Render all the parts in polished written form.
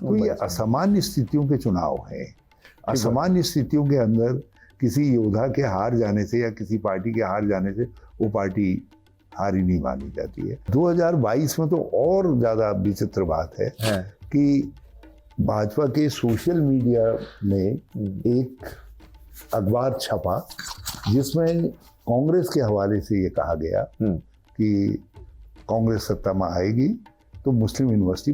तो ये असामान्य स्थितियों के चुनाव हैं। असामान्य स्थितियों के अंदर किसी योद्धा के हार जाने से या किसी पार्टी के हार जाने से वो पार्टी हारी नहीं मानी जाती है। 2022 में तो और ज्यादा विचित्र बात है कि भाजपा के सोशल मीडिया में एक अखबार छपा जिसमें कांग्रेस के हवाले से ये कहा गया कि कांग्रेस सत्ता में आएगी तो मुस्लिम यूनिवर्सिटी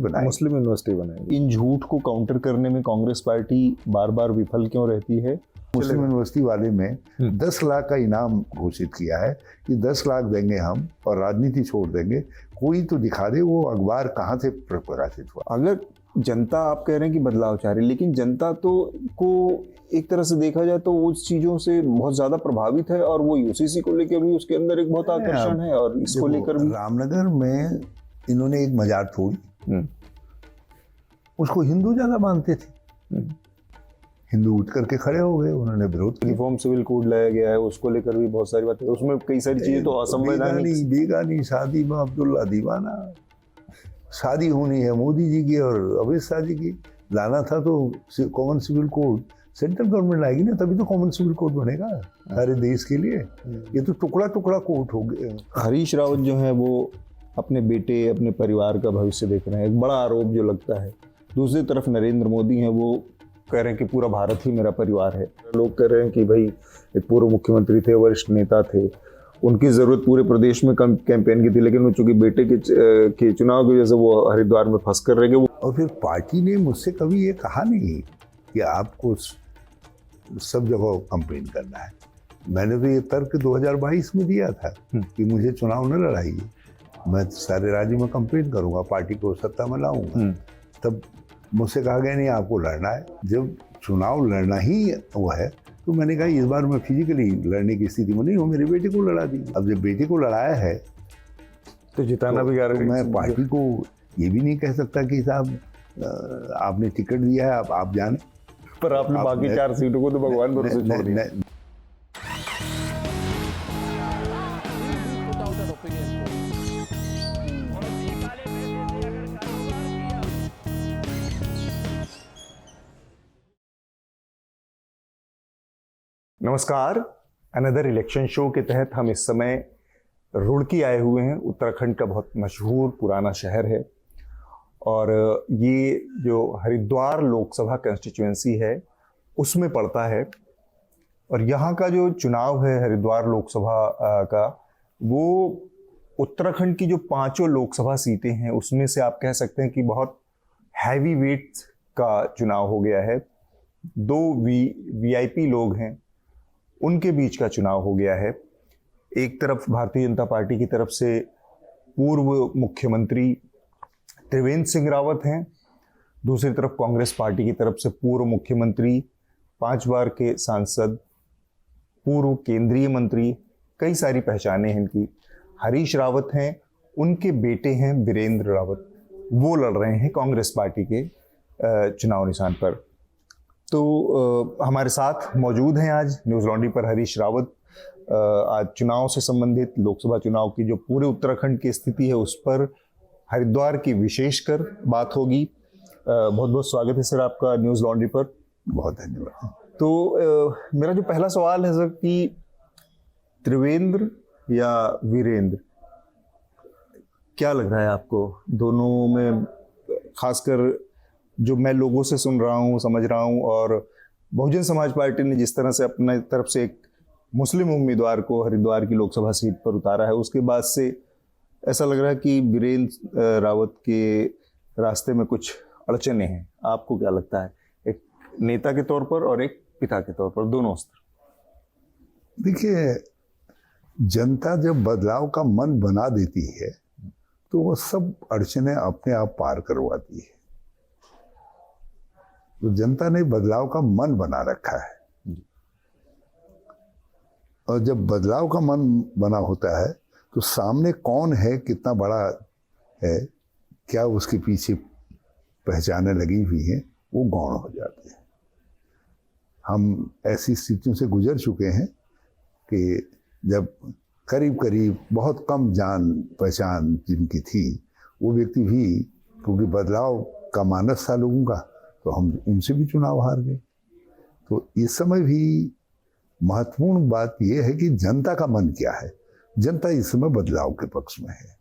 बनाएगी। इन झूठ को काउंटर करने में कांग्रेस पार्टी बार बार विफल क्यों रहती है? मुस्लिम यूनिवर्सिटी वाले में 10 लाख का इनाम घोषित किया है कि 10 लाख देंगे हम और राजनीति छोड़ देंगे। कोई तो दिखा दे वो अखबार कहाँ से प्रकाशित हुआ। अगर जनता, आप कह रहे हैं कि बदलाव चाह रही, लेकिन जनता तो को एक तरह से देखा जाए तो उस चीजों से बहुत ज्यादा प्रभावित है और वो यूसीसी को लेकर भी उसके अंदर एक बहुत आकर्षण है और इसको लेकर भी। रामनगर में इन्होंने एक मजार तोड़ी, उसको हिंदू ज्यादा मानते थे, हिंदू उठ करके खड़े हो गए, उन्होंने विरोध किया। रिफॉर्म सिविल कोड लाया गया है, उसको लेकर भी बहुत सारी बातें, उसमें कई सारी चीजें तो असंवैधानिक। बेगानी शादी में अब्दुल्ला दीवाना, शादी होनी है मोदी जी की और अमित शाह जी की, लाना था तो common civil code central government लाएगी ना, तभी तो कॉमन सिविल कोड बनेगा सारे देश के लिए। ये तो टुकड़ा टुकड़ा कोड हो गया। हरीश रावत जो है वो अपने बेटे, अपने परिवार का भविष्य देख रहे हैं, एक बड़ा आरोप जो लगता है। दूसरी तरफ नरेंद्र मोदी हैं, वो कह रहे हैं कि पूरा भारत ही मेरा परिवार है। लोग कह रहे हैं कि भाई एक पूर्व मुख्यमंत्री थे, वरिष्ठ नेता थे, उनकी जरूरत पूरे प्रदेश में कम कैंपेन की थी, लेकिन वो चूंकि बेटे के चुनाव की वजह से वो हरिद्वार में फंस कर रह गए। और फिर पार्टी ने मुझसे कभी ये कहा नहीं कि आपको सब जगह कंपेन करना है। मैंने तो ये तर्क 2022 में दिया था कि मुझे चुनाव न लड़ाइए, मैं सारे राज्य में कंपेन करूंगा, पार्टी को सत्ता में लाऊंगा। तब मुझसे कहा गया नहीं आपको लड़ना है। जब चुनाव लड़ना ही वो है तो मैंने कहा इस बार मैं फिजिकली लड़ने की स्थिति में नहीं हूँ, मेरे बेटे को लड़ा दी। अब जब बेटे को लड़ाया है तो जिताना भी तो मैं पार्टी को ये भी नहीं कह सकता कि साहब आपने टिकट दिया है आप जाने, पर आपने बाकी 4 सीटों को तो भगवान भरोसे छोड़ दिया। नमस्कार, अनदर इलेक्शन शो के तहत हम इस समय रुड़की आए हुए हैं। उत्तराखंड का बहुत मशहूर पुराना शहर है और ये जो हरिद्वार लोकसभा कंस्टिट्यूएंसी है उसमें पड़ता है। और यहाँ का जो चुनाव है हरिद्वार लोकसभा का, वो उत्तराखंड की जो 5 लोकसभा सीटें हैं उसमें से आप कह सकते हैं कि बहुत हैवी वेट का चुनाव हो गया है। 2 वीआईपी लोग हैं, उनके बीच का चुनाव हो गया है। एक तरफ भारतीय जनता पार्टी की तरफ से पूर्व मुख्यमंत्री त्रिवेंद्र सिंह रावत हैं, दूसरी तरफ कांग्रेस पार्टी की तरफ से पूर्व मुख्यमंत्री, 5 बार के सांसद, पूर्व केंद्रीय मंत्री, कई सारी पहचानें हैं इनकी। हरीश रावत हैं, उनके बेटे हैं वीरेंद्र रावत, वो लड़ रहे हैं कांग्रेस पार्टी के चुनाव निशान पर। तो हमारे साथ मौजूद हैं आज न्यूज़ लॉन्ड्री पर हरीश रावत। आज चुनाव से संबंधित, लोकसभा चुनाव की जो पूरे उत्तराखंड की स्थिति है उस पर, हरिद्वार की विशेषकर बात होगी। बहुत बहुत स्वागत है सर आपका न्यूज़ लॉन्ड्री पर। बहुत धन्यवाद। तो मेरा जो पहला सवाल है सर कि त्रिवेंद्र या वीरेंद्र, क्या लग रहा है आपको दोनों में? खासकर जो मैं लोगों से सुन रहा हूँ, समझ रहा हूँ, और बहुजन समाज पार्टी ने जिस तरह से अपने तरफ से एक मुस्लिम उम्मीदवार को हरिद्वार की लोकसभा सीट पर उतारा है, उसके बाद से ऐसा लग रहा है कि वीरेंद्र रावत के रास्ते में कुछ अड़चने हैं। आपको क्या लगता है, एक नेता के तौर पर और एक पिता के तौर पर, दोनों स्तर? देखिए, जनता जब बदलाव का मन बना देती है तो वो सब अड़चने अपने आप पार करवाती है। तो जनता ने बदलाव का मन बना रखा है और जब बदलाव का मन बना होता है तो सामने कौन है, कितना बड़ा है, क्या उसके पीछे पहचाने लगी हुई हैं, वो गौण हो जाते हैं। हम ऐसी स्थितियों से गुजर चुके हैं कि जब करीब करीब बहुत कम जान पहचान जिनकी थी, वो व्यक्ति भी क्योंकि बदलाव का मानस था लोगों का, तो हम उनसे भी चुनाव हार गए। तो इस समय भी महत्वपूर्ण बात यह है कि जनता का मन क्या है। जनता इस समय बदलाव के पक्ष में है,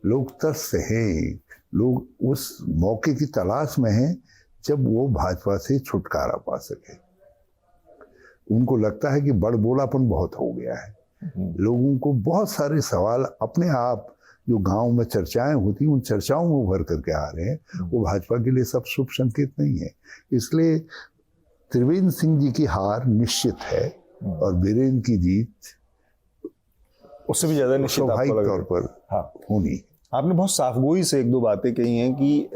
लोग तरस हैं, लोग उस मौके की तलाश में हैं जब वो भाजपा से छुटकारा पा सके। उनको लगता है कि बड़बोलापन बहुत हो गया है, लोगों को बहुत सारे सवाल अपने आप जो गांव में चर्चाएं होती उन चर्चाओं में उभर करके आ रहे हैं, वो भाजपा के लिए सब शुभ संकेत नहीं है। इसलिए त्रिवेंद्र सिंह जी की हार निश्चित है और बीरेंद्र की जीत उससे भी ज्यादा निश्चित स्वाभाविक आपको लग रहा तौर है? पर हाँ, होनी। आपने बहुत साफगोई से एक दो बातें कही हैं कि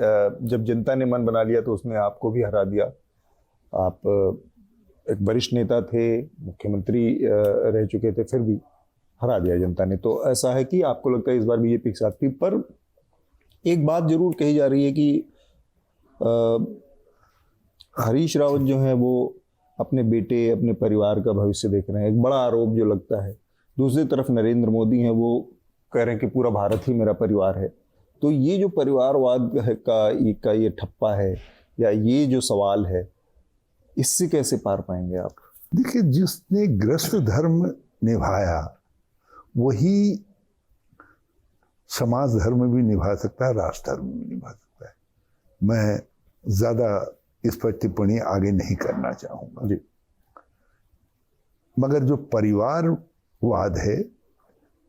जब जनता ने मन बना लिया तो उसने आपको भी हरा दिया। आप एक वरिष्ठ नेता थे, मुख्यमंत्री रह चुके थे, फिर भी हरा दिया जनता ने। तो ऐसा है कि आपको लगता है इस बार बीजेपी के साथ थी, पर एक बात जरूर कही जा रही है कि हरीश रावत जो है वो अपने बेटे, अपने परिवार का भविष्य देख रहे हैं, एक बड़ा आरोप जो लगता है। दूसरी तरफ नरेंद्र मोदी हैं, वो कह रहे हैं कि पूरा भारत ही मेरा परिवार है। तो ये जो परिवारवाद का ये ठप्पा है या ये जो सवाल है, इससे कैसे पार पाएंगे आप? देखिए, जिसने ग्रस्त धर्म निभाया वही समाज धर्म भी निभा सकता है, राष्ट्र धर्म भी निभा सकता है। मैं ज्यादा इस पर टिप्पणी आगे नहीं करना चाहूंगा जी। मगर जो परिवारवाद है,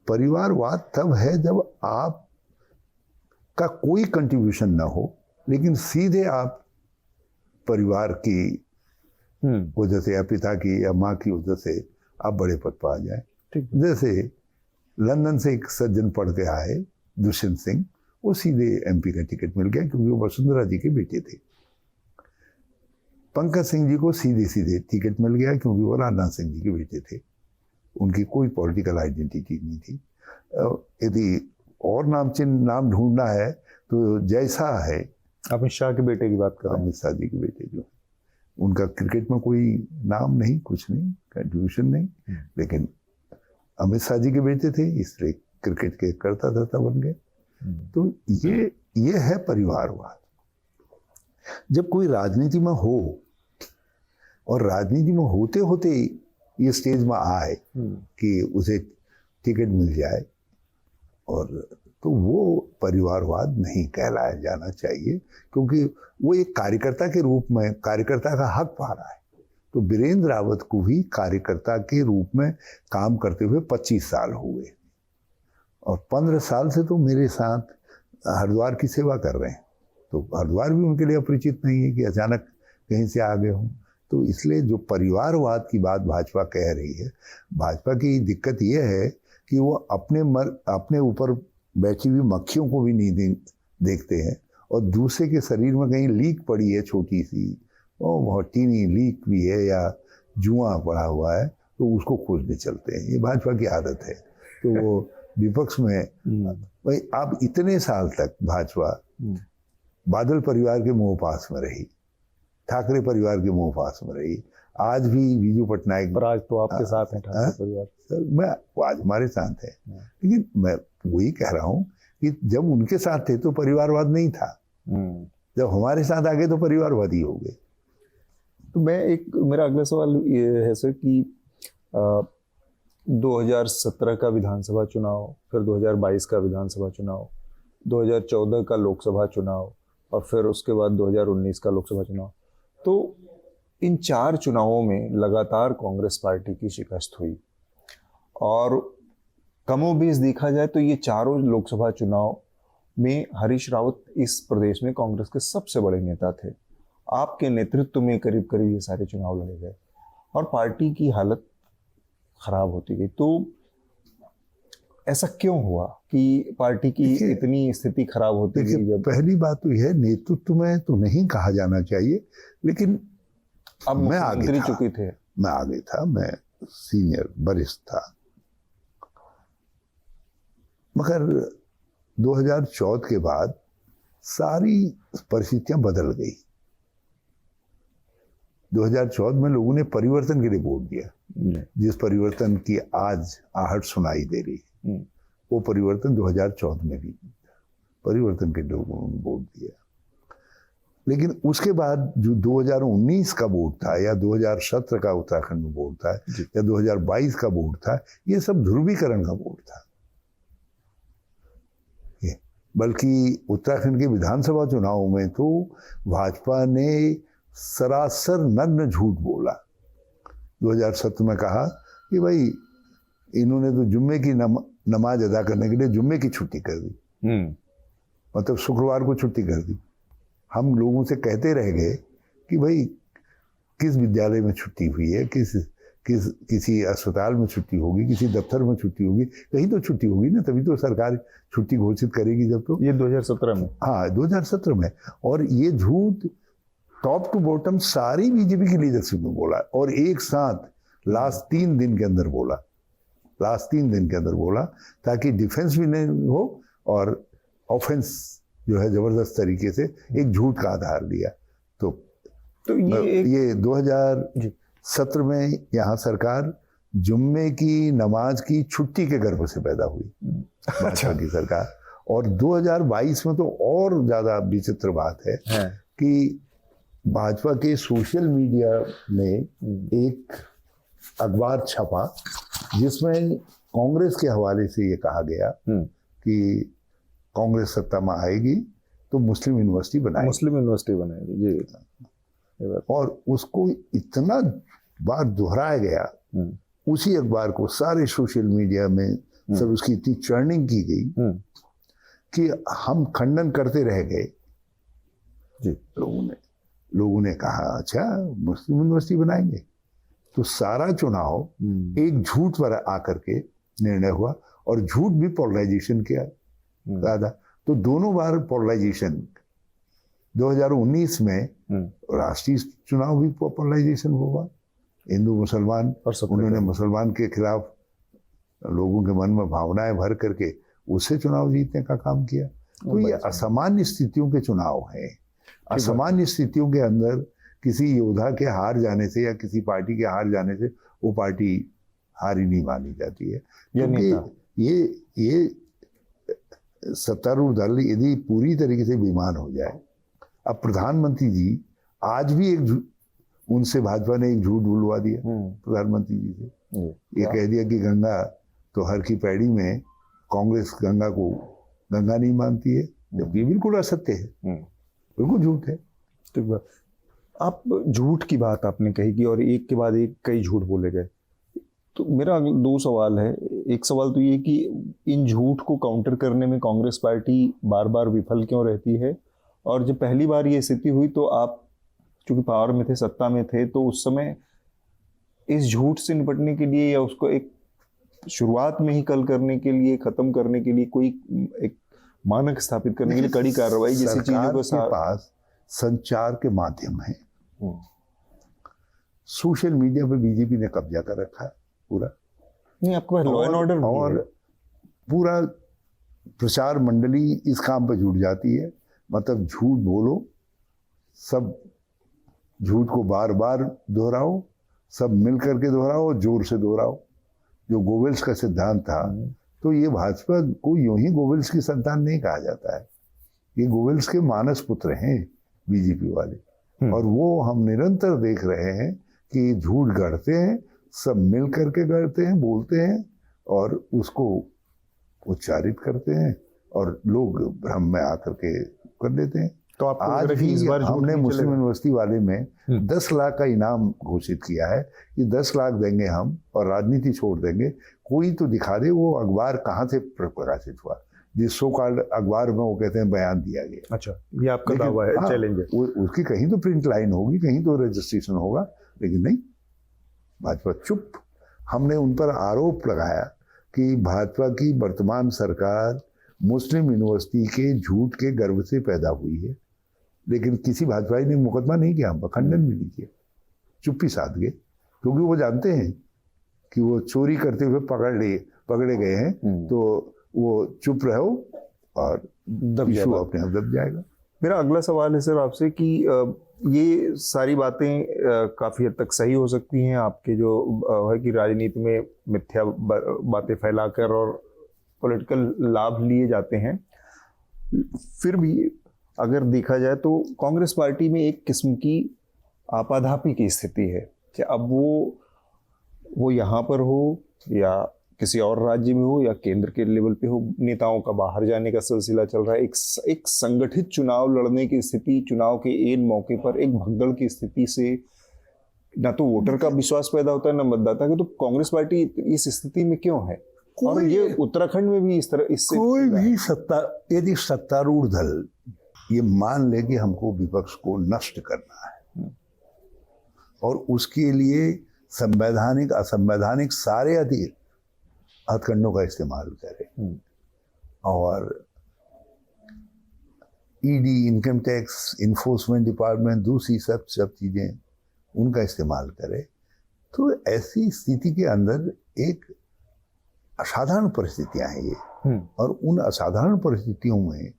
परिवारवाद तब है जब आप का कोई कंट्रीब्यूशन ना हो, लेकिन सीधे आप परिवार की वजह से या पिता की या माँ की वजह से आप बड़े पद पर आ जाए। जैसे लंदन से एक सज्जन पढ़ के आए, दुष्यंत सिंह, वो सीधे एमपी का टिकट मिल गया क्योंकि वो वसुंधरा जी के बेटे थे। पंकज सिंह जी को सीधे सीधे टिकट मिल गया क्योंकि वो राजनाथ सिंह जी के बेटे थे, उनकी कोई पॉलिटिकल आइडेंटिटी नहीं थी। यदि और नाम ढूंढना है तो जैसा है, अमित शाह के बेटे की बात कर रहे हैं। अमित शाह जी के बेटे जो, उनका क्रिकेट में कोई नाम नहीं, कुछ नहीं, कंट्रीब्यूशन नहीं, लेकिन अमित शाह जी के बेटे थे, इसलिए क्रिकेट के करता धरता बन गए। तो ये है परिवारवाद। जब कोई राजनीति में हो और राजनीति में होते होते ये स्टेज में आए कि उसे टिकट मिल जाए, और तो वो परिवारवाद नहीं कहलाया जाना चाहिए, क्योंकि वो एक कार्यकर्ता के रूप में कार्यकर्ता का हक पा रहा है। तो बीरेंद्र रावत को भी कार्यकर्ता के रूप में काम करते हुए 25 साल हुए, और 15 साल से तो मेरे साथ हरिद्वार की सेवा कर रहे हैं। तो हरिद्वार भी उनके लिए अपरिचित नहीं है कि अचानक कहीं से आ गए हों। तो इसलिए जो परिवारवाद की बात भाजपा कह रही है, भाजपा की दिक्कत ये है कि वो अपने ऊपर बैठी हुई मक्खियों को भी नहीं देखते हैं, और दूसरे के शरीर में कहीं लीक पड़ी है छोटी सी, वो बहुत टीनी लीक भी है या जुआ पड़ा हुआ है, तो उसको खोजने चलते हैं। ये भाजपा की आदत है। तो वो विपक्ष में भाई अब इतने साल तक भाजपा बादल परिवार के मुंह पास में रही, ठाकरे परिवार के मुंह पास में रही, आज भी बीजू पटनायक, पर आज तो आपके साथ है ठाकरे परिवार। सर मैं आज हमारे साथ है, लेकिन मैं वही कह रहा हूँ कि जब उनके साथ थे तो परिवारवाद नहीं था, जब हमारे साथ आ गए तो परिवारवादी हो गए। तो मेरा अगला सवाल ये है सर कि 2017 का विधानसभा चुनाव, फिर 2022 का विधानसभा चुनाव, 2014 का लोकसभा चुनाव, और फिर उसके बाद 2019 का लोकसभा चुनाव, तो इन 4 चुनावों में लगातार कांग्रेस पार्टी की शिकस्त हुई, और कमोबेश देखा जाए तो ये चारों लोकसभा चुनाव में हरीश रावत इस प्रदेश में कांग्रेस के सबसे बड़े नेता थे। आपके नेतृत्व में करीब करीब ये सारे चुनाव लड़े गए और पार्टी की हालत खराब होती गई। तो ऐसा क्यों हुआ कि पार्टी की इतनी स्थिति खराब होती गई? जब पहली बात तो यह, नेतृत्व में तो नहीं कहा जाना चाहिए, लेकिन अब मैं आगे चुके थे, मैं आगे था, मैं सीनियर वरिष्ठ था, मगर 2014 के बाद सारी परिस्थितियां बदल गई। 2014 में लोगों ने परिवर्तन के लिए वोट दिया, जिस परिवर्तन की आज आहट सुनाई दे रही है, वो परिवर्तन 2014 में भी परिवर्तन के लोगों ने वोट दिया। लेकिन उसके बाद जो 2019 का वोट था या 2017 का उत्तराखंड में वोट था या 2022 का वोट था, ये सब ध्रुवीकरण का वोट था। बल्कि उत्तराखंड के विधानसभा चुनाव में तो भाजपा ने सरासर नग्न झूठ बोला। 2007 में कहा कि भाई इन्होंने तो जुम्मे की नमाज अदा करने के लिए जुम्मे की छुट्टी कर दी, मतलब शुक्रवार को छुट्टी कर दी। हम लोगों से कहते रह गए कि भाई किस विद्यालय में छुट्टी हुई है, किसी अस्पताल में छुट्टी होगी, किसी दफ्तर में छुट्टी होगी, कहीं तो छुट्टी होगी ना, तभी तो सरकार छुट्टी घोषित करेगी जब तो। ये 2017 में, हाँ 2017 में। और ये झूठ टॉप टू बॉटम सारी बीजेपी की लीडरशिप में बोला और एक साथ लास्ट 3 दिन के अंदर बोला, ताकि डिफेंस भी नहीं हो और ऑफेंस जो है जबरदस्त तरीके से एक झूठ का आधार दिया। तो ये 2017 में यहाँ सरकार जुम्मे की नमाज की छुट्टी के गर्भ से पैदा हुई, भाजपा की सरकार। और 2022 में तो और ज्यादा विचित्र बात है कि भाजपा के सोशल मीडिया में एक अखबार छपा जिसमें कांग्रेस के हवाले से ये कहा गया कि कांग्रेस सत्ता में आएगी तो मुस्लिम यूनिवर्सिटी बनाएगी जी। और उसको इतना बार दोहराया गया उसी अखबार को, सारे सोशल मीडिया में सब उसकी इतनी चर्निंग की गई कि हम खंडन करते रह गए जी। लोगों ने कहा अच्छा मुस्लिम यूनिवर्सिटी बनाएंगे। तो सारा चुनाव एक झूठ पर आकर के निर्णय हुआ और झूठ भी पोलराइजेशन किया ज्यादा। तो दोनों बार पोलराइजेशन, 2019 में राष्ट्रीय चुनाव भी पोलराइजेशन हुआ, हिंदू मुसलमान, उन्होंने मुसलमान के खिलाफ लोगों के मन में भावनाएं भर करके उससे चुनाव जीतने का काम किया। तो ये असामान्य स्थितियों के चुनाव हैं। असामान्य स्थितियों के अंदर किसी योद्धा के हार जाने से या किसी पार्टी के हार जाने से वो पार्टी हारी नहीं मानी जाती है, क्योंकि ये सत्तारूढ़ दल यदि पूरी तरीके से बेईमान हो जाए। अब प्रधानमंत्री जी आज भी उनसे भाजपा ने एक झूठ बुलवा दिया प्रधानमंत्री जी से, ये कह दिया कि गंगा तो हर की पैड़ी में कांग्रेस गंगा को गंगा नहीं मानती है, जबकि बिल्कुल असत्य है, बिल्कुल झूठ है। तो आप झूठ की बात आपने कही कि और एक के बाद एक कई झूठ बोले गए। तो मेरा 2 सवाल है। एक सवाल तो ये कि इन झूठ को काउंटर करने में कांग्रेस पार्टी बार बार विफल क्यों रहती है, और जब पहली बार ये स्थिति हुई तो आप चूंकि पावर में थे, सत्ता में थे, तो उस समय इस झूठ से निपटने के लिए या उसको एक शुरुआत में ही कल करने के लिए, खत्म करने के लिए कोई एक मानक स्थापित करने के लिए कड़ी कार्रवाई जैसी चीजों को पास संचार के माध्यम है। सोशल मीडिया पे बीजेपी ने कब्जा कर रखा है पूरा। नहीं, आपके पास लॉ एंड ऑर्डर और पूरा प्रचार मंडली इस काम पर जुट जाती है। मतलब झूठ बोलो, सब झूठ को बार बार दोहराओ, सब मिल करके दोहराओ, जोर से दोहराओ, जो गोवेल्स का सिद्धांत था। तो ये भाजपा को यूं ही गोवेल्स की संतान नहीं कहा जाता है, ये गोवेल्स के मानस पुत्र हैं बीजेपी वाले। और वो हम निरंतर देख रहे हैं कि झूठ गढ़ते हैं, सब मिल करके गढ़ते हैं, बोलते हैं और उसको उच्चारित करते हैं और लोग भ्रम में आकर के कर देते हैं। तो आप आज भी हमने मुस्लिम यूनिवर्सिटी वाले में 10 लाख का इनाम घोषित किया है कि 10 लाख देंगे हम और राजनीति छोड़ देंगे। कोई तो दिखा दे वो अखबार कहाँ से प्रकाशित हुआ, जिस सो कॉल्ड अखबार में वो कहते हैं बयान दिया गया। अच्छा, ये आपका दावा है, चैलेंज है। उसकी कहीं तो प्रिंट लाइन होगी, कहीं तो रजिस्ट्रेशन होगा, लेकिन नहीं, भाजपा चुप। हमने उन पर आरोप लगाया कि भाजपा की वर्तमान सरकार मुस्लिम यूनिवर्सिटी के झूठ के गर्भ से पैदा हुई है, लेकिन किसी भाजपाई ने मुकदमा नहीं किया, हम पर खंडन भी नहीं किया, चुप्पी साध गए, क्योंकि वो जानते हैं कि वो चोरी करते हुए पकड़े गए हैं, तो वो चुप रहो और इशू अपने आप दब जाएगा। मेरा अगला सवाल है सर आपसे कि ये सारी बातें काफ़ी हद तक सही हो सकती हैं, आपके जो है कि राजनीति में मिथ्या बातें फैलाकर और पॉलिटिकल लाभ लिए जाते हैं, फिर भी अगर देखा जाए तो कांग्रेस पार्टी में एक किस्म की आपाधापी की स्थिति है कि अब वो यहाँ पर हो या किसी और राज्य में हो या केंद्र के लेवल पे हो, नेताओं का बाहर जाने का सिलसिला चल रहा है। एक संगठित चुनाव लड़ने की स्थिति, चुनाव के एन मौके पर एक भगदड़ की स्थिति से ना तो वोटर का विश्वास पैदा होता है ना मतदाता का। तो कांग्रेस पार्टी इस स्थिति में क्यों है? और ये उत्तराखंड में भी इस तरह इससे कोई भी यदि सत्तारूढ़ दल ये मान ले कि हमको विपक्ष को नष्ट करना है और उसके लिए संवैधानिक असंवैधानिक सारे हथकंडों का इस्तेमाल करे और ED, income tax, enforcement department, दूसरी सब चीजें उनका इस्तेमाल करे, तो ऐसी स्थिति के अंदर एक असाधारण परिस्थितियां हैं ये। और उन असाधारण परिस्थितियों में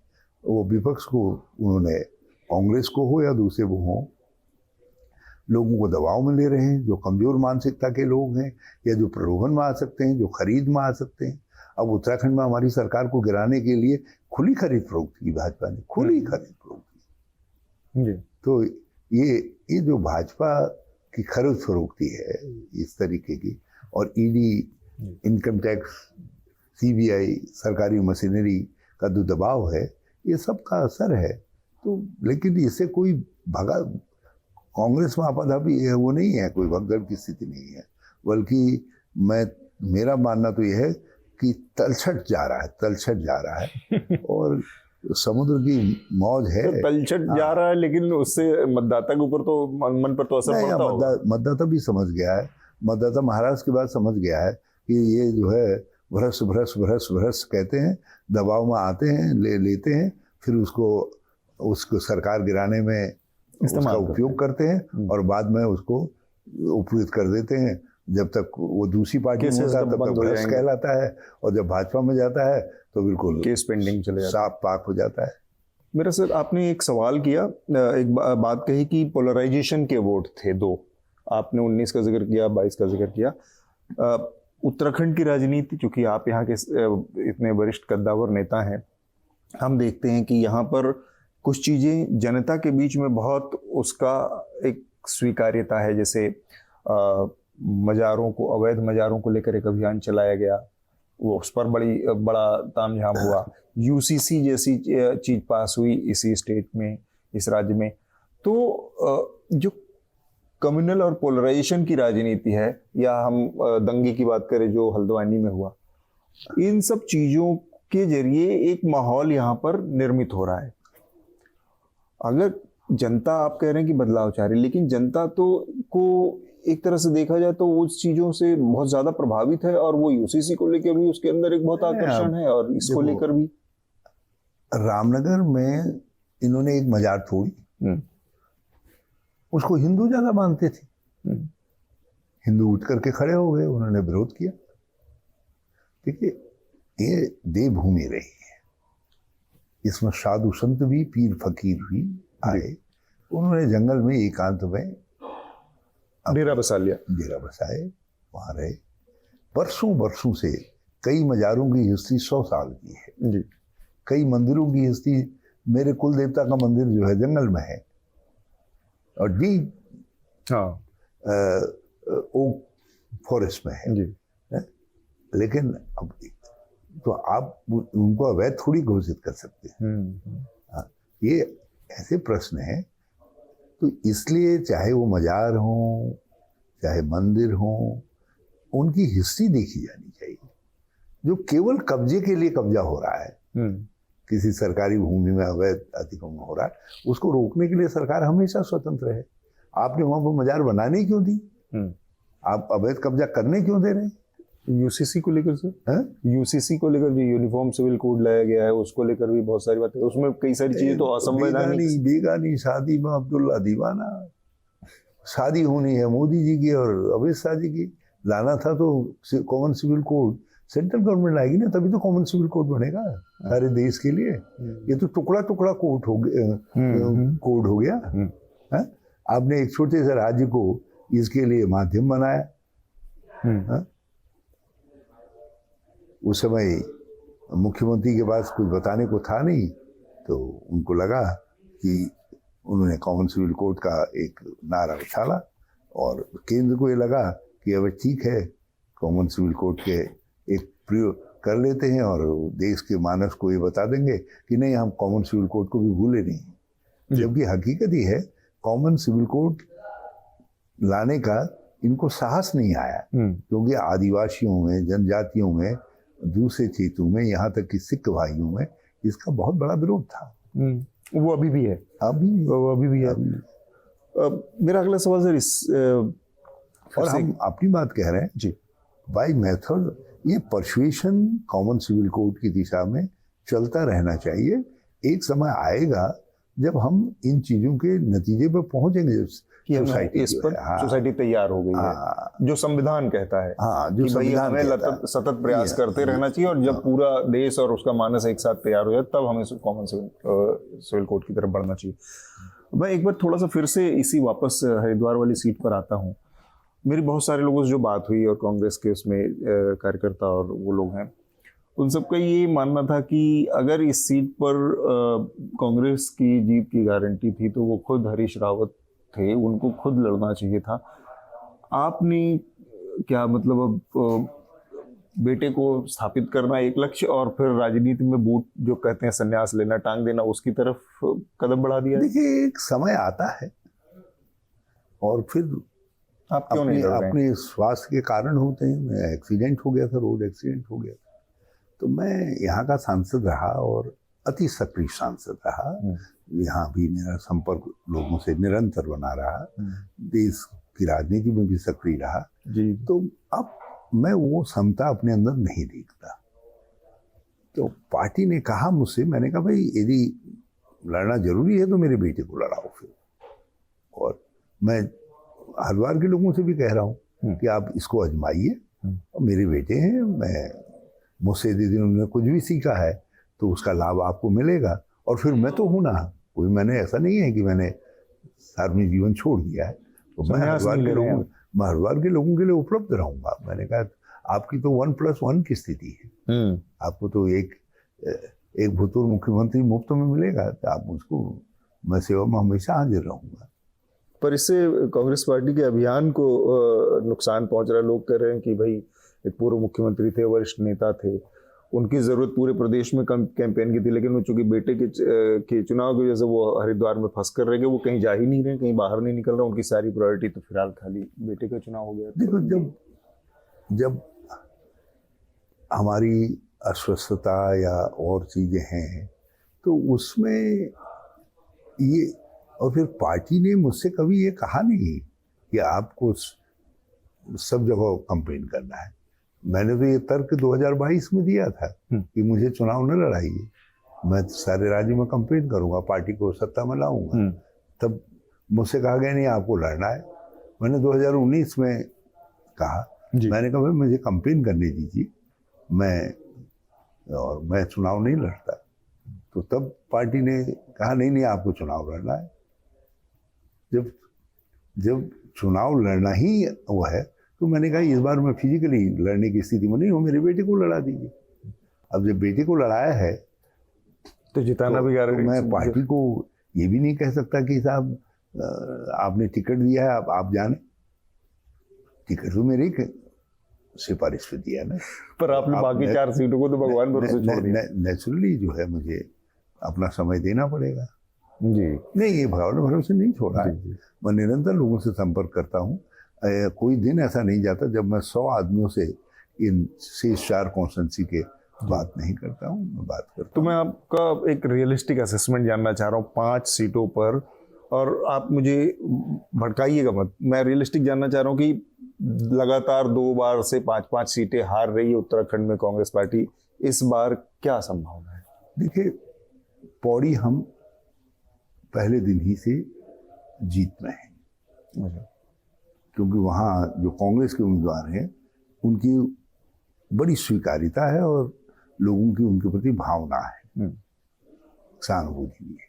वो विपक्ष को उन्होंने, कांग्रेस को हो या दूसरे को हो, लोगों को दबाव में ले रहे हैं, जो कमजोर मानसिकता के लोग हैं या जो प्रलोभन में आ सकते हैं, जो खरीद में आ सकते हैं। अब उत्तराखंड में हमारी सरकार को गिराने के लिए खुली खरीद फरोख्त की भाजपा ने, खुली खरीद फरोख्त की। तो ये जो भाजपा की खरीद फरोख्ती है इस तरीके की, और ईडी, इनकम टैक्स, सीबीआई, सरकारी मशीनरी का जो दबाव है, ये सब का असर है। तो लेकिन इससे कोई भगा, कांग्रेस में आपाधापी है वो नहीं है, कोई भगदड़ की स्थिति नहीं है, बल्कि मेरा मानना तो यह है कि तलछट जा रहा है और समुद्र की मौज है। तो तलछट जा रहा है, लेकिन उससे मतदाता के ऊपर तो मन पर तो असर पड़ता होगा। मतदाता भी समझ गया है, मतदाता महाराष्ट्र के बाद समझ गया है कि ये जो है भ्रष्ट कहते हैं, दबाव में आते हैं, लेते हैं, फिर उसको सरकार गिराने में उसका उपयोग करते हैं और बाद में उसको उपयुक्त कर देते हैं। जब तक वो दूसरी पार्टी में होता है तब तक भ्रष्ट कहलाता है, और जब भाजपा में जाता है तो बिल्कुल केस पेंडिंग चले जाता है, साफ पाक हो जाता है। मेरा सर, आपने एक सवाल किया, एक बात कही कि पोलराइजेशन के वोट थे दो, आपने 19 का जिक्र किया, 22 का जिक्र किया। उत्तराखंड की राजनीति, चूंकि आप यहाँ के इतने वरिष्ठ कद्दावर नेता हैं, हम देखते हैं कि यहाँ पर कुछ चीज़ें जनता के बीच में बहुत उसका एक स्वीकार्यता है। जैसे मज़ारों को, अवैध मज़ारों को लेकर एक अभियान चलाया गया, वो उस पर बड़ा तामझाम हुआ। यूसीसी जैसी चीज़ पास हुई इसी स्टेट में, इस राज्य में। तो जो कम्युनल और पोलराइजेशन की राजनीति है, या हम दंगे की बात करें जो हल्द्वानी में हुआ, इन सब चीज़ों के जरिए एक माहौल यहाँ पर निर्मित हो रहा है। अगर जनता, आप कह रहे हैं कि बदलाव चाह रही है, लेकिन जनता तो को एक तरह से देखा जाए तो उस चीजों से बहुत ज्यादा प्रभावित है, और वो यूसीसी को लेकर भी उसके अंदर एक बहुत आकर्षण है, और इसको लेकर भी। रामनगर में इन्होंने एक मजार तोड़ी, उसको हिंदू ज्यादा मानते थे, हिंदू उठ करके खड़े हो गए, उन्होंने विरोध किया। देखिए, ये देवभूमि रही है, इसमें साधु संत भी, पीर फकीर भी आए, उन्होंने जंगल में एकांत में डेरा बसा लिया, डेरा बसाए, वहां रहे। वर्षों से कई मजारों की हिस्ट्री 100 साल की है जी। कई मंदिरों की हिस्ट्री, मेरे कुल देवता का मंदिर जो है जंगल में है, और डीप ओक फॉरेस्ट में है जी। लेकिन अब तो आप उनको अवैध थोड़ी घोषित कर सकते हैं। ये ऐसे प्रश्न है। तो इसलिए चाहे वो मजार हो, चाहे मंदिर हो, उनकी हिस्ट्री देखी जानी चाहिए। जो केवल कब्जे के लिए कब्जा हो रहा है, किसी सरकारी भूमि में अवैध अतिक्रमण हो रहा है, उसको रोकने के लिए सरकार हमेशा स्वतंत्र है। आपने वहां पर मजार बनाने क्यों दी? आप अवैध कब्जा करने क्यों दे रहे हैं? यूसीसी को लेकर सर, यूसीसी को लेकर जो यूनिफॉर्म सिविल कोड लाया गया है, उसको लेकर भी बहुत सारी बातें, उसमें कई सारी चीजें तो असंवैधानिक। बेगानी शादी में अब्दुल्ला दीवाना, शादी होनी है मोदी जी की और अमित शाह जी की, लाना था तो common civil code central government लाएगी ना, तभी तो कॉमन सिविल कोड बनेगा सारे देश के लिए। ये तो टुकड़ा टुकड़ा कोड हो गया है। आपने एक छोटे से राज्य को इसके लिए माध्यम बनाया। उस समय मुख्यमंत्री के पास कुछ बताने को था नहीं, तो उनको लगा कि उन्होंने कॉमन सिविल कोड का एक नारा उछाला और केंद्र को ये लगा कि अब ठीक है, कॉमन सिविल कोड के एक प्रयोग कर लेते हैं और देश के मानस को ये बता देंगे कि नहीं, हम कॉमन सिविल कोड को भी भूले नहीं। जबकि हकीकत ही है, कॉमन सिविल कोड लाने का इनको साहस नहीं आया, क्योंकि आदिवासियों में, जनजातियों में, दूसरे क्षेत्रों में, यहाँ तक कि सिख भाइयों में इसका बहुत बड़ा विरोध था। वो अभी भी है, वो अभी भी है। मेरा अगला सवाल सर और हम अपनी बात कह रहे हैं जी, बाय मेथड ये परसुएशन कॉमन सिविल कोड की दिशा में चलता रहना चाहिए। एक समय आएगा जब हम इन चीजों के नतीजे पर पहुंचेंगे, सोसाइटी इस पर सोसाइटी तैयार हो गई है, जो संविधान कहता है जो संविधान हमें सतत प्रयास करते रहना चाहिए, और जब पूरा देश और उसका मानस एक साथ तैयार हो जाए तब हमें कॉमन सिविल कोड की तरफ बढ़ना चाहिए। मैं एक बार थोड़ा सा फिर से इसी वापस हरिद्वार वाली सीट पर आता हूँ। मेरी बहुत सारे लोगों से जो बात हुई और कांग्रेस के उसमें कार्यकर्ता और वो लोग हैं, उन सबका ये मानना था कि अगर इस सीट पर कांग्रेस की जीत की गारंटी थी तो वो खुद हरीश रावत थे, उनको खुद लड़ना चाहिए था। आपने क्या मतलब अब बेटे को स्थापित करना एक लक्ष्य और फिर राजनीति में बूट जो कहते हैं संन्यास लेना, टांग देना, उसकी तरफ कदम बढ़ा दिया? देखिए, एक समय आता है और फिर आप क्यों नहीं लड़ रहे हैं? अपने स्वास्थ्य के कारण होते हैं। मैं एक्सीडेंट हो गया था, रोड एक्सीडेंट हो गया था, तो मैं यहाँ का सांसद रहा और अति सक्रिय सांसद रहा। यहाँ भी मेरा संपर्क लोगों से निरंतर बना रहा, देश की राजनीति में भी सक्रिय रहा जी। तो अब मैं वो क्षमता अपने अंदर नहीं देखता। तो पार्टी ने कहा मुझसे, मैंने कहा भाई यदि लड़ना जरूरी है तो मेरे बेटे को लड़ाओ फिर। और मैं हरिद्वार के लोगों से भी कह रहा हूँ कि आप इसको आजमाइए, और मेरे बेटे हैं, मैं मुझसे यदि उन्होंने कुछ भी सीखा है तो उसका लाभ आपको मिलेगा। और फिर मैं तो हूँ ना, कोई मैंने ऐसा नहीं है कि मैंने सार्वजनिक जीवन छोड़ दिया है, तो मैं हरिद्वार के लोगों के लिए उपलब्ध रहूंगा। मैंने कहा आपकी तो 1+1 की स्थिति है, आपको तो एक भूतपूर्व मुख्यमंत्री मुफ्त में मिलेगा, तो आप मुझको, मैं सेवा में हमेशा हाजिर रहूंगा। पर इससे कांग्रेस पार्टी के अभियान को नुकसान पहुंच रहा है। लोग कह रहे हैं कि भाई एक पूर्व मुख्यमंत्री थे, वरिष्ठ नेता थे, उनकी जरूरत पूरे प्रदेश में कैंपेन की थी, लेकिन वो चूंकि बेटे के चुनाव की वजह से वो हरिद्वार में फंस कर रह गए, वो कहीं जा ही नहीं रहे, कहीं बाहर नहीं निकल रहे, उनकी सारी प्रायोरिटी तो फिलहाल खाली बेटे का चुनाव हो गया। देखो, जब हमारी अस्वस्थता या और चीजें हैं तो उसमें ये, और फिर पार्टी ने मुझसे कभी ये कहा नहीं कि आपको सब जगह कंपेन करना है। मैंने तो ये तर्क 2022 में दिया था कि मुझे चुनाव न लड़ाइए, मैं सारे राज्य में कंपेन करूंगा, पार्टी को सत्ता में लाऊंगा। तब मुझसे कहा गया नहीं आपको लड़ना है। मैंने 2019 में कहा, मैंने कहा भाई मुझे कंपेन करने दीजिए, मैं चुनाव नहीं लड़ता। तो तब पार्टी ने कहा नहीं आपको चुनाव लड़ना है। जब चुनाव लड़ना ही वो है तो मैंने कहा इस बार मैं फिजिकली लड़ने की स्थिति में नहीं हूँ, मेरे बेटे को लड़ा दीजिए। अब जब बेटे को लड़ाया है तो जिताना भी तो मैं पार्टी को ये भी नहीं कह सकता कि साहब आपने टिकट दिया है, आप जाने। टिकट तो मेरी सिफारिश पे दिया ना, पर आपने बाकी 4 सीटों को तो भगवान भरोसे छोड़ दिया। नेचुरली जो है मुझे अपना समय देना पड़ेगा जी। नहीं, ये भगवान भरोसे नहीं छोड़ा है। मैं निरंतर लोगों से संपर्क करता हूँ। कोई दिन ऐसा नहीं जाता जब मैं 100 आदमियों से इन 4 कॉन्स्टिट्यूंसी के बात नहीं करता हूँ, मैं बात करता तो मैं आपका एक रियलिस्टिक असेसमेंट जानना चाह रहा हूँ 5 सीटों पर, और आप मुझे भड़काइएगा मत। मैं रियलिस्टिक जानना चाह रहा हूँ कि लगातार 2 बार से 5-5 सीटें हार रही है उत्तराखंड में कांग्रेस पार्टी, इस बार क्या संभावना है? देखिए, पौड़ी हम पहले दिन ही से जीत में हैं, क्योंकि वहाँ जो कांग्रेस के उम्मीदवार हैं उनकी बड़ी स्वीकार्यता है और लोगों की उनके प्रति भावना है, सहानुभूति भी है।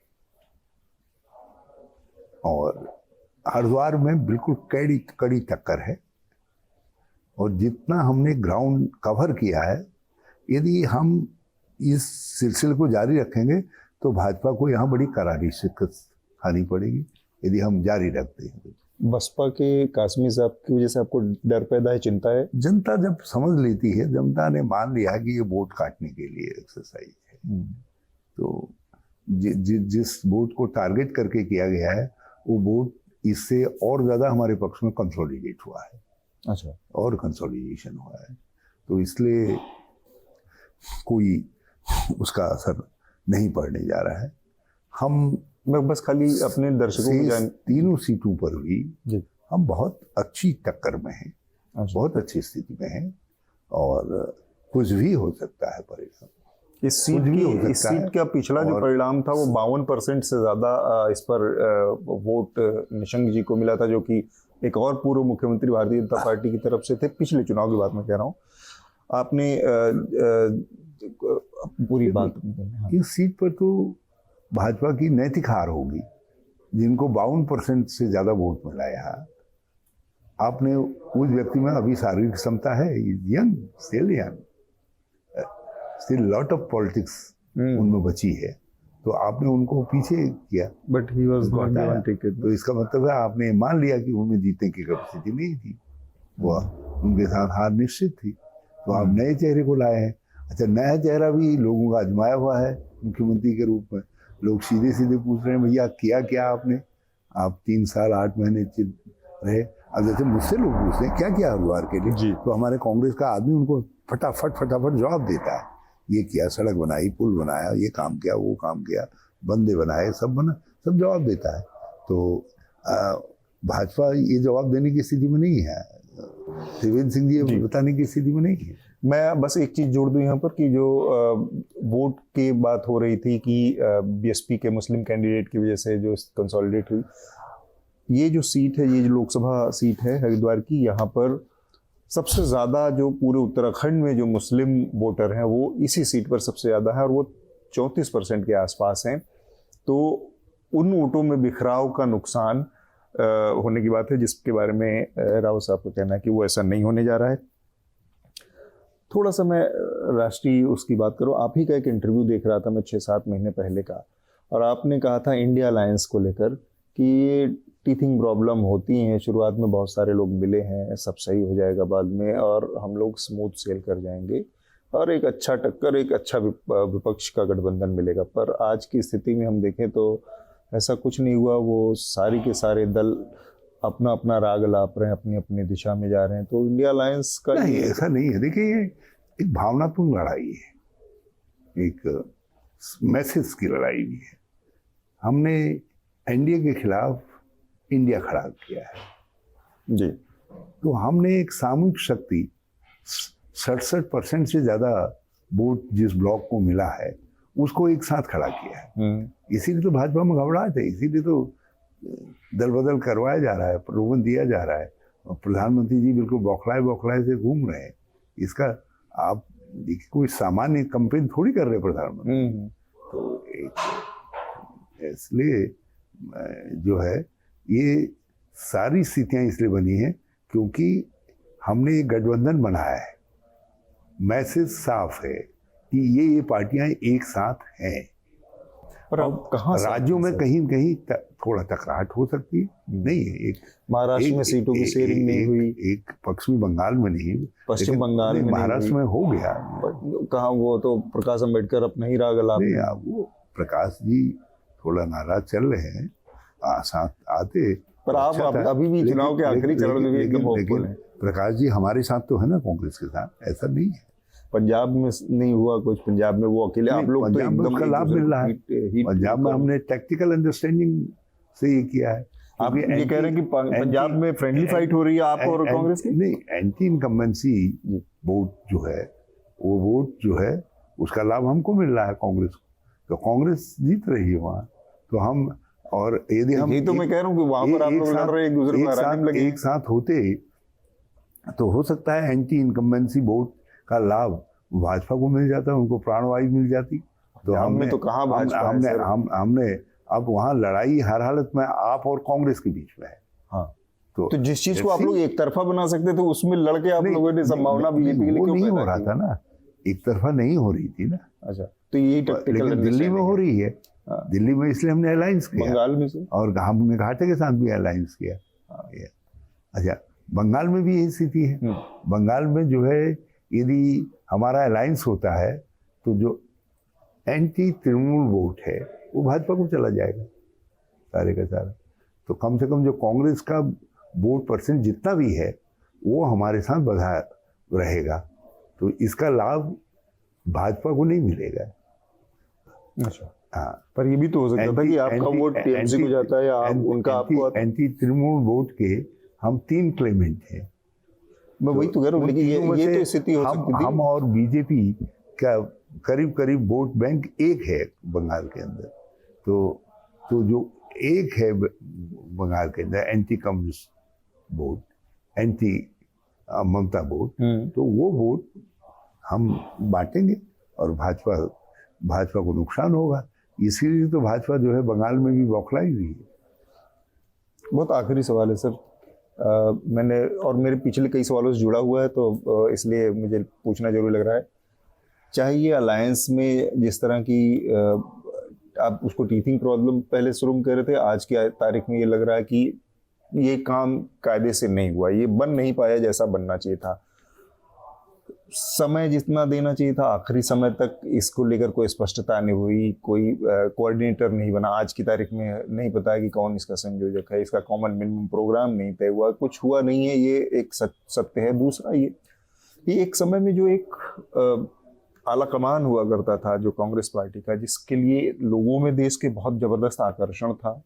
और हरिद्वार में बिल्कुल कड़ी टक्कर है, और जितना हमने ग्राउंड कवर किया है, यदि हम इस सिलसिले को जारी रखेंगे तो भाजपा को यहाँ बड़ी करारी शिकस्त खानी पड़ेगी यदि हम जारी रखते हैं तो। बसपा के कासमी साहब की वजह से आपको डर पैदा है, चिंता है? जनता जब समझ लेती है, जनता ने मान लिया कि ये वोट काटने के लिए एक्सरसाइज है, तो जिस वोट को टारगेट करके किया गया है वो वोट इससे और ज़्यादा हमारे पक्ष में कंसोलिडेट हुआ है। अच्छा, और कंसोलिडेशन हुआ है, तो इसलिए कोई उसका असर नहीं पड़ने जा रहा है। मैं बस खाली अपने दर्शकों को तीनों सीटों पर भी जी हम बहुत अच्छी टक्कर में हैं, अच्छा। बहुत अच्छी स्थिति में हैं और कुछ भी हो सकता है परेशान। इस सीट का पिछला जो परिणाम था वो 52% से ज़्यादा इस पर वोट निशंक जी को मिला था, जो कि एक और पूर्व मुख्यमंत्री भारतीय जनता पार्टी की तरफ से थे। पिछले चुनाव की बात मैं कह रहा हूँ। आपने पूरी बात इस सीट पर तो भाजपा की नैतिक हार होगी, जिनको 52% से ज़्यादा वोट मिला यहाँ। आपने उस व्यक्ति में अभी शारीरिक क्षमता है, young, still young, still lot of politics उनमें बची है, तो आपने उनको पीछे किया। But he was not one ticket. तो इसका मतलब है आपने मान लिया कि उनमें जीतने की कैपेसिटी नहीं थी, वो उनके साथ हार निश्चित थी, तो आप नए चेहरे को लाए हैं। अच्छा, नया चेहरा भी लोगों का आजमाया हुआ है मुख्यमंत्री के रूप में। लोग सीधे सीधे पूछ रहे हैं भैया किया क्या आपने, आप 3 साल 8 महीने रहे। अब जैसे मुझसे लोग पूछते हैं क्या किया हरिद्वार के लिए, तो हमारे कांग्रेस का आदमी उनको फटाफट जवाब देता है, ये किया, सड़क बनाई, पुल बनाया, ये काम किया, वो काम किया, बंदे बनाए, सब जवाब देता है। तो भाजपा ये जवाब देने की स्थिति में नहीं है, त्रिवेंद्र सिंह जी ये बताने की स्थिति में नहीं है। मैं बस एक चीज़ जोड़ दूं यहाँ पर कि जो वोट की बात हो रही थी कि बीएसपी के मुस्लिम कैंडिडेट की वजह से जो कंसोलिडेट हुई, ये जो सीट है, ये जो लोकसभा सीट है हरिद्वार की, यहाँ पर सबसे ज़्यादा जो पूरे उत्तराखंड में जो मुस्लिम वोटर हैं वो इसी सीट पर सबसे ज़्यादा है और वो 34% के आसपास हैं। तो उन वोटों में बिखराव का नुकसान होने की बात है, जिसके बारे में राव साहब का कहना है कि वो ऐसा नहीं होने जा रहा है। थोड़ा सा मैं राष्ट्रीय उसकी बात करूँ, आप ही का एक इंटरव्यू देख रहा था मैं 6-7 महीने पहले का, और आपने कहा था इंडिया अलायंस को लेकर कि ये टीथिंग प्रॉब्लम होती हैं, शुरुआत में बहुत सारे लोग मिले हैं, सब सही हो जाएगा बाद में और हम लोग स्मूथ सेल कर जाएंगे और एक अच्छा टक्कर, एक अच्छा विपक्ष का गठबंधन मिलेगा। पर आज की स्थिति में हम देखें तो ऐसा कुछ नहीं हुआ। वो सारी के सारे दल अपना अपना राग लाप रहे हैं, अपनी अपनी दिशा में जा रहे हैं। तो इंडिया अलायंस का नहीं, ऐसा नहीं है। देखिए, ये एक भावनात्मक लड़ाई है, एक मैसेज की लड़ाई भी है। हमने एनडीए के खिलाफ इंडिया खड़ा किया है जी, तो हमने एक सामूहिक शक्ति 67% से ज़्यादा वोट जिस ब्लॉक को मिला है उसको एक साथ खड़ा किया है। इसीलिए तो भाजपा में घबराहट है, इसीलिए तो दल बदल करवाया जा रहा है, प्रलोभन दिया जा रहा है और प्रधानमंत्री जी बिल्कुल बौखलाए से घूम रहे हैं। इसका आप देखिए, कोई सामान्य कंपेन थोड़ी कर रहे प्रधानमंत्री। तो इसलिए जो है ये सारी स्थितियां इसलिए बनी हैं क्योंकि हमने एक गठबंधन बनाया है। मैसेज साफ है कि ये पार्टियां एक साथ हैं। पर अब कहाँ राज्यों में कहीं कहीं थोड़ा टकराहट हो सकती है, नहीं है। एक महाराष्ट्र में सीटों की शेयरिंग नहीं हुई, एक पश्चिमी बंगाल में नहीं, पश्चिम बंगाल में, महाराष्ट्र में हो गया। कहाँ वो तो प्रकाश अम्बेडकर अपना ही राग लाप। वो प्रकाश जी थोड़ा नाराज चल रहे हैं, साथ आते। पर आप अभी भी चुनाव के आखिरी चरण में भी एकदम होपफुल हैं। प्रकाश जी हमारे साथ तो है ना, कांग्रेस के साथ, ऐसा नहीं है। पंजाब में नहीं हुआ कुछ, पंजाब में वो अकेले, आप लोग तो एकदम लाभ मिल रहा है। पंजाब में हमने टैक्टिकल अंडरस्टैंडिंग से ये किया है। आप ये कह रहे हैं कि पंजाब में फ्रेंडली फाइट हो रही है आप और कांग्रेस की? नहीं, एंटी इनकम्बेंसी वोट जो है, वो वोट जो है उसका लाभ हमको मिल रहा है, कांग्रेस को। तो कांग्रेस जीत रही है वहाँ, तो हम, और यदि हम, यही तो मैं कह रहा हूँ कि वहाँ पर आप लोग लड़ रहे हैं, एक दूसरे को हराने में लगे, एक साथ होते तो हो सकता है एंटी इनकम्बेंसी वोट का लाभ भाजपा को मिल जाता, उनको प्राणवायु मिल जाती। तो हमने तो कहा हमने अब वहाँ लड़ाई हर हालत में आप और कांग्रेस के बीच में है। हाँ, तो जिस चीज को आप लोग एक तरफा बना सकते थे उसमें लड़के आप लोगों ने संभावना बीजेपी के लिए क्यों नहीं हो रहा था ना, एक तरफा नहीं हो रही थी ना। अच्छा, तो यही लेकिन दिल्ली में हो रही है, हाँ। दिल्ली में इसलिए हमने अलायंस किया, बंगाल में से और हमने घाटे के साथ भी अलायंस किया। अच्छा, बंगाल में भी यही स्थिति है। बंगाल में जो है, यदि हमारा अलायंस होता है तो जो एंटी तृणमूल वोट है वो भाजपा को चला जाएगा सारे का सारा। तो कम से कम जो कांग्रेस का वोट परसेंट जितना भी है वो हमारे साथ बढ़ा रहेगा, तो इसका लाभ भाजपा को नहीं मिलेगा। अच्छा, हाँ, पर ये भी तो हो सकता था कि आपका वोट टीएमसी को जाता है या उनका आपको आता है। एंटी तृणमूल वोट के हम 3 क्लेमेंट हैं। मैं वही तो कह रहा हूँ, लेकिन ये तो स्थिति हो सकती थी। हम और बीजेपी का करीब करीब वोट बैंक एक है बंगाल के अंदर। तो जो एक है बंगाल के अंदर एंटी कम्युनिस्ट वोट, एंटी ममता वोट, तो वो वोट हम बांटेंगे और भाजपा को नुकसान होगा। इसीलिए तो भाजपा जो है बंगाल में भी बौखलाई हुई है। बहुत आखिरी सवाल है सर, मैंने और मेरे पिछले कई सवालों से जुड़ा हुआ है, तो इसलिए मुझे पूछना जरूरी लग रहा है। चाहे ये अलायंस में जिस तरह की आप उसको टीथिंग प्रॉब्लम पहले शुरू में कह रहे थे, आज की तारीख में ये लग रहा है कि ये काम कायदे से नहीं हुआ, ये बन नहीं पाया जैसा बनना चाहिए था। समय जितना देना चाहिए था आखिरी समय तक इसको लेकर कोई स्पष्टता नहीं हुई, कोई कोऑर्डिनेटर नहीं बना। आज की तारीख में नहीं पता है कि कौन इसका संयोजक है, इसका कॉमन मिनिमम प्रोग्राम नहीं तय हुआ, कुछ हुआ नहीं है, ये एक सत्य है। दूसरा ये एक समय में जो एक आला कमान हुआ करता था जो कांग्रेस पार्टी का, जिसके लिए लोगों में देश के बहुत जबरदस्त आकर्षण था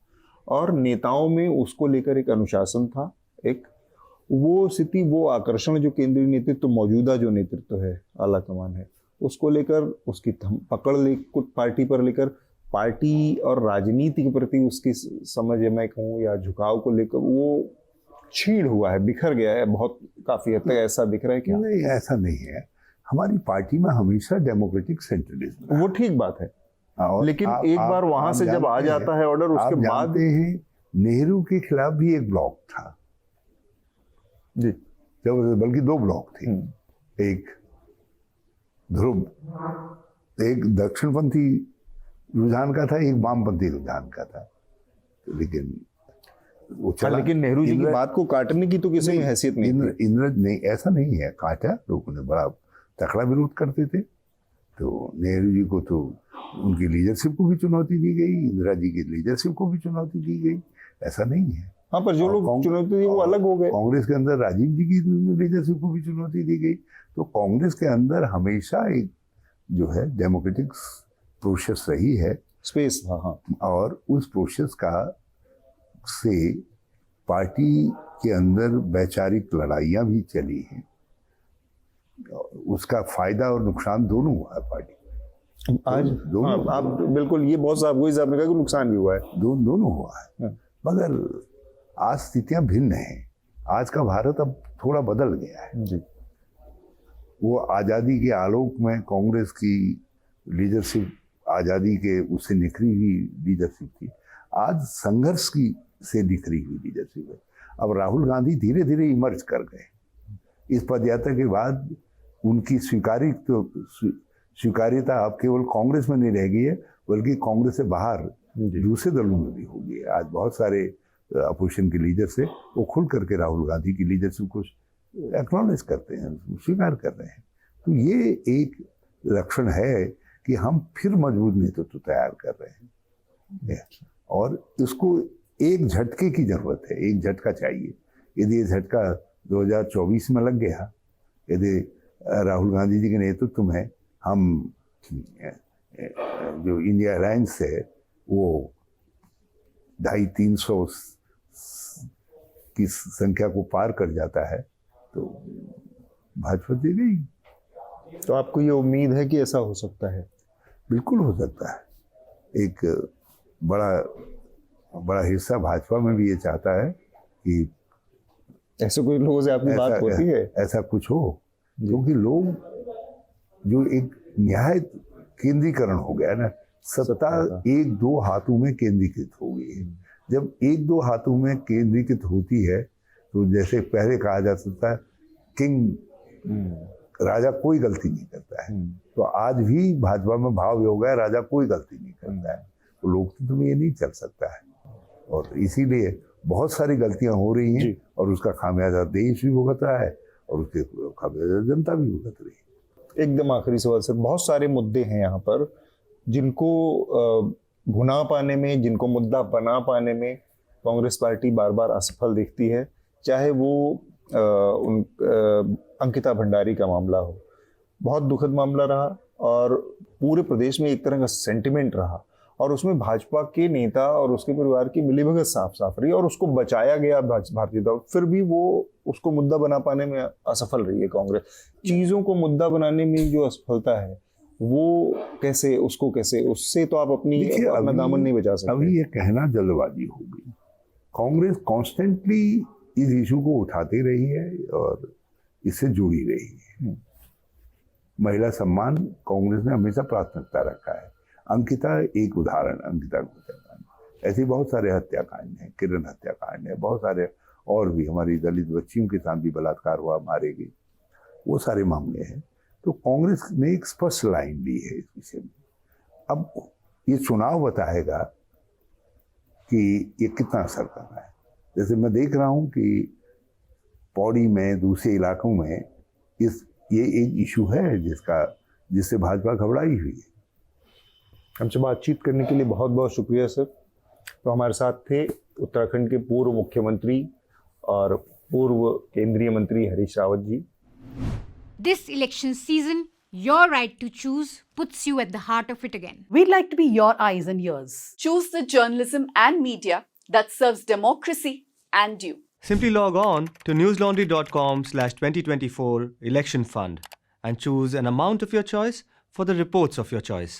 और नेताओं में उसको लेकर एक अनुशासन था, एक वो स्थिति, वो आकर्षण जो केंद्रीय नेतृत्व, मौजूदा जो नेतृत्व है, आला कमान है, उसको लेकर उसकी पकड़ ले कुछ पार्टी पर लेकर, पार्टी और राजनीति के प्रति उसकी समझ मैं कहूँ या झुकाव को लेकर वो छीड़ हुआ है, बिखर गया है बहुत, काफी हद तक ऐसा दिख रहा है क्या? नहीं, ऐसा नहीं है। हमारी पार्टी में हमेशा डेमोक्रेटिक सेंट्रलिज्म, वो ठीक बात है, लेकिन एक बार वहां से जब आ जाता है ऑर्डर, उसके बाद नेहरू के खिलाफ भी एक ब्लॉक था जी, जब बल्कि 2 ब्लॉक थे, एक ध्रुव, एक दक्षिणपंथी रुझान का था, एक वामपंथी रुझान का था। लेकिन वो चला। लेकिन नेहरू जी की बात को काटने की तो किसी में हैसियत नहीं थी। इंद्र नहीं, ऐसा नहीं है, काटा, लोगों ने बड़ा तकड़ा विरोध करते थे। तो नेहरू जी को तो उनकी लीडरशिप को भी चुनौती दी गई, इंदिरा जी की लीडरशिप को भी चुनौती दी गई, ऐसा नहीं है। हाँ, पर जो लोग चुनौती दी वो अलग हो गए। कांग्रेस के अंदर राजीव जी की लीडरशिप को भी चुनौती दी गई। तो कांग्रेस के अंदर हमेशा एक जो है डेमोक्रेटिक प्रोसेस रही है, स्पेस। हाँ, और उस प्रोसेस का से पार्टी के अंदर वैचारिक लड़ाइयाँ भी चली हैं, उसका फायदा और नुकसान दोनों हुआ है पार्टी आज। दोनों, आप बिल्कुल, ये बहुत साहब वही साहब ने कहा कि नुकसान भी हुआ है, दोनों हुआ है। मगर आज स्थितियां भिन्न हैं। आज का भारत अब थोड़ा बदल गया है जी। वो आज़ादी के आलोक में कांग्रेस की लीडरशिप, आज़ादी के उससे निखरी हुई लीडरशिप थी, आज संघर्ष की से निखरी हुई लीडरशिप है। अब राहुल गांधी धीरे धीरे इमर्ज कर गए। इस पदयात्रा के बाद उनकी स्वीकार्यता अब केवल कांग्रेस में नहीं रह गई है, बल्कि कांग्रेस से बाहर दूसरे दलों में भी हो गई है। आज बहुत सारे अपोजिशन के लीडर से वो खुल करके राहुल गांधी की लीडरशिप को एक्नॉलेज करते हैं, स्वीकार कर रहे हैं। तो ये एक लक्षण है कि हम फिर मजबूत नेतृत्व तैयार कर रहे हैं, और इसको एक झटके की जरूरत है, एक झटका चाहिए। यदि ये झटका 2024 में लग गया, यदि राहुल गांधी जी के नेतृत्व में हम जो इंडिया अलायंस है वो 250-300 की संख्या को पार कर जाता है, तो भाजपा दे गई। तो आपको ये उम्मीद है कि ऐसा हो सकता है? बिल्कुल हो सकता है। एक बड़ा हिस्सा भाजपा में भी ये चाहता है कि ऐसे कोई लोगों से आपकी बात होती है, ऐसा कुछ हो, क्योंकि लोग जो एक न्याय केंद्रीकरण हो गया ना, सत्ता 1-2 हाथों में केंद्रीकृत हो गई है। जब 1-2 हाथों में केंद्रीकृत होती है तो जैसे पहले कहा जाता था किंग, राजा कोई गलती नहीं करता है, तो आज भी भाजपा में भाव हो गया राजा कोई गलती नहीं करता है। तो लोकतंत्र में ये नहीं चल सकता है। और इसीलिए बहुत सारी गलतियां हो रही हैं जी। और उसका खामियाजा देश भी भुगत रहा है और उसके खामियाजा जनता भी भुगत रही है। एकदम आखिरी सवाल सर, बहुत सारे मुद्दे हैं यहाँ पर जिनको भुना पाने में, जिनको मुद्दा बना पाने में कांग्रेस पार्टी बार बार असफल दिखती है। चाहे वो अंकिता भंडारी का मामला हो, बहुत दुखद मामला रहा और पूरे प्रदेश में एक तरह का सेंटिमेंट रहा और उसमें भाजपा के नेता और उसके परिवार की मिलीभगत साफ साफ रही और उसको बचाया गया भारतीय जनता, फिर भी वो उसको मुद्दा बना पाने में असफल रही है कांग्रेस। चीजों को मुद्दा बनाने में जो असफलता है वो कैसे, उसको कैसे, उससे तो आप अपना दामन नहीं बचा सकते। अभी ये कहना जल्दबाजी हो गई। कांग्रेस कॉन्स्टेंटली इस इशू को उठाती रही है और इससे जुड़ी रही है। महिला सम्मान कांग्रेस ने हमेशा प्राथमिकता रखा है। अंकिता एक उदाहरण, अंकिता हत्याकांड, ऐसे बहुत सारे हत्याकांड हैं, किरण हत्याकांड है, बहुत सारे और भी, हमारी दलित बच्चियों के साथ भी बलात्कार हुआ, मारे गए, वो सारे मामले हैं। तो कांग्रेस ने एक स्पष्ट लाइन ली है इस विषय में। अब ये चुनाव बताएगा कि ये कितना असर कर रहा है। जैसे मैं देख रहा हूँ कि पौड़ी में, दूसरे इलाकों में ये एक इशू है जिससे भाजपा घबराई हुई है। हमसे बातचीत करने के लिए बहुत बहुत शुक्रिया सर। तो हमारे साथ थे उत्तराखंड के पूर्व मुख्यमंत्री और पूर्व केंद्रीय मंत्री Harish Rawat ji. This election season, your right to choose puts you at the heart of it again. We'd like to be your eyes and ears. Choose the journalism and media that serves democracy and you. Simply log on to newslaundry.com/2024 election fund and choose an amount of your choice for the reports of your choice.